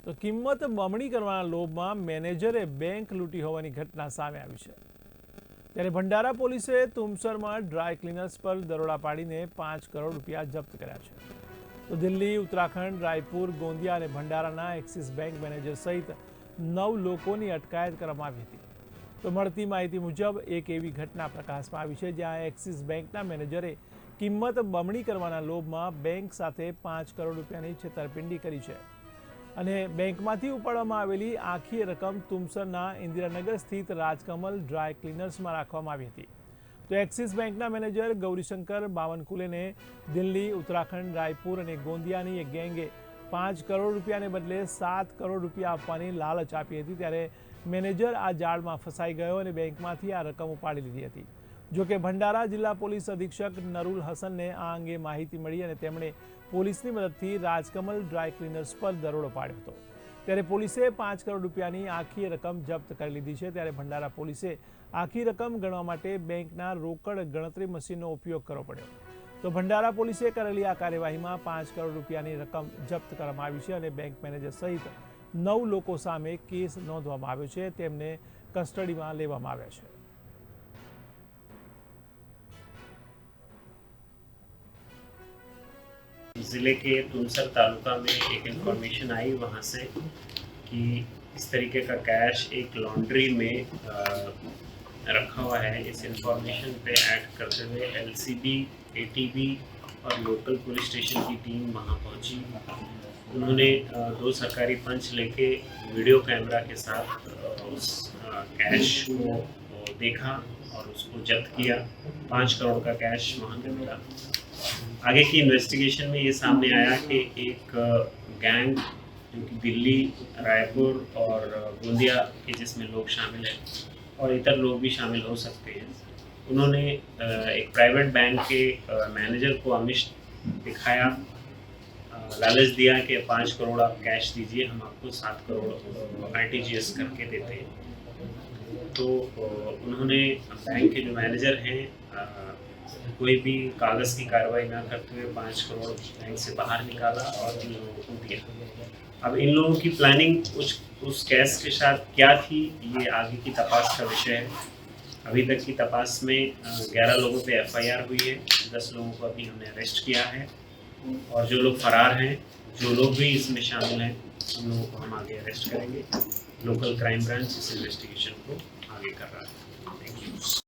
તો કિંમત બમણી કરવાના લોભમાં મેનેજરે બેંક લૂંટી હોવાની ઘટના સામે આવી છે। ત્યારે ભંડારા પોલીસે તુમસરમાં ડ્રાય ક્લીનર્સ પર દરોડા પાડીને 5 કરોડ રૂપિયા જપ્ત કર્યા છે। તો દિલ્હી, ઉત્તરાખંડ, રાયપુર, ગોંદિયા અને ભંડારાના એક્સિસ બેંક મેનેજર સહિત 9 લોકોની અટકાયત કરવામાં આવી હતી। તો મળતી માહિતી મુજબ એક એવી ઘટના પ્રકાશમાં આવી છે જ્યાં એક્સિસ બેંકના મેનેજરે કિંમત બમણી કરવાના લોભમાં બેંક સાથે 5 કરોડ રૂપિયાની છેતરપિંડી કરી છે અને બેંકમાંથી ઉપાડવામાં આવેલી આખી રકમ તુમસરના ઇન્દિરાનગર સ્થિત રાજકમલ ડ્રાય ક્લીનર્સમાં રાખવામાં આવી હતી। તો એક્સિસ બેંકના મેનેજર ગૌરીશંકર બાવનકુલેને દિલ્હી, ઉત્તરાખંડ, રાયપુર અને ગોંદિયાની એક ગેંગે 5 કરોડ રૂપિયાને બદલે 7 કરોડ રૂપિયા આપવાની લાલચ આપી હતી। ત્યારે મેનેજર આ જાળમાં ફસાઈ ગયો અને બેંકમાંથી આ રકમ ઉપાડી લીધી હતી। જોકે ભંડારા જિલ્લા પોલીસ અધિક્ષક નરુલ હસનને આ અંગે માહિતી મળી અને તેમણે પોલીસની મદદથી રાજકમલ ડ્રાય ક્લીનર્સ પર દરોડો પાડ્યો હતો। ત્યારે પોલીસે 5 કરોડ રૂપિયાની આખી રકમ જપ્ત કરી લીધી છે। ત્યારે ભંડારા પોલીસે આખી રકમ ગણવા માટે બેંકના રોકડ ગણતરી મશીનનો ઉપયોગ કરવો પડ્યો। તો ભંડારા પોલીસે કરેલી આ કાર્યવાહીમાં 5 કરોડ રૂપિયાની રકમ જપ્ત કરવામાં આવી છે અને બેંક મેનેજર સહિત 9 લોકો સામે કેસ નોંધવામાં આવ્યો છે। તેમને કસ્ટડીમાં લેવામાં આવ્યા છે। जिले के तुमसर तालुका में एक इन्फॉर्मेशन आई वहाँ से कि इस तरीके का कैश एक लॉन्ड्री में रखा हुआ है। इस इन्फॉर्मेशन पे एक्ट करते हुए एलसीबी, एटीबी और लोकल पुलिस स्टेशन की टीम वहाँ पहुँची। उन्होंने 2 सरकारी पंच लेके वीडियो कैमरा के साथ उस कैश को देखा और उसको जब्त किया। 5 करोड़ का कैश वहाँ पे मिला। आगे की इन्वेस्टिगेशन में ये सामने आया कि एक गैंग जो कि दिल्ली, रायपुर और गोंदिया के जिसमें लोग शामिल हैं और इतर लोग भी शामिल हो सकते हैं, उन्होंने एक प्राइवेट बैंक के मैनेजर को आमिष दिखाया, लालच दिया कि 5 करोड़ आप कैश दीजिए, हम आपको 7 करोड़ RTGS करके देते हैं। तो उन्होंने बैंक के जो मैनेजर हैं कोई भी कागज़ की कार्रवाई ना करते हुए 5 करोड़ बैंक से बाहर निकाला और इन लोगों को दिया। अब इन लोगों की प्लानिंग उस कैश के साथ क्या थी, ये आगे की तपास का विषय है। अभी तक की तपास में 11 लोगों पे FIR हुई है, 10 लोगों को अभी हमने अरेस्ट किया है और जो लोग फरार हैं, जो लोग भी इसमें शामिल हैं, उन लोगों को हम आगे अरेस्ट करेंगे। लोकल क्राइम ब्रांच इस इन्वेस्टिगेशन को आगे कर रहा है। Thank you.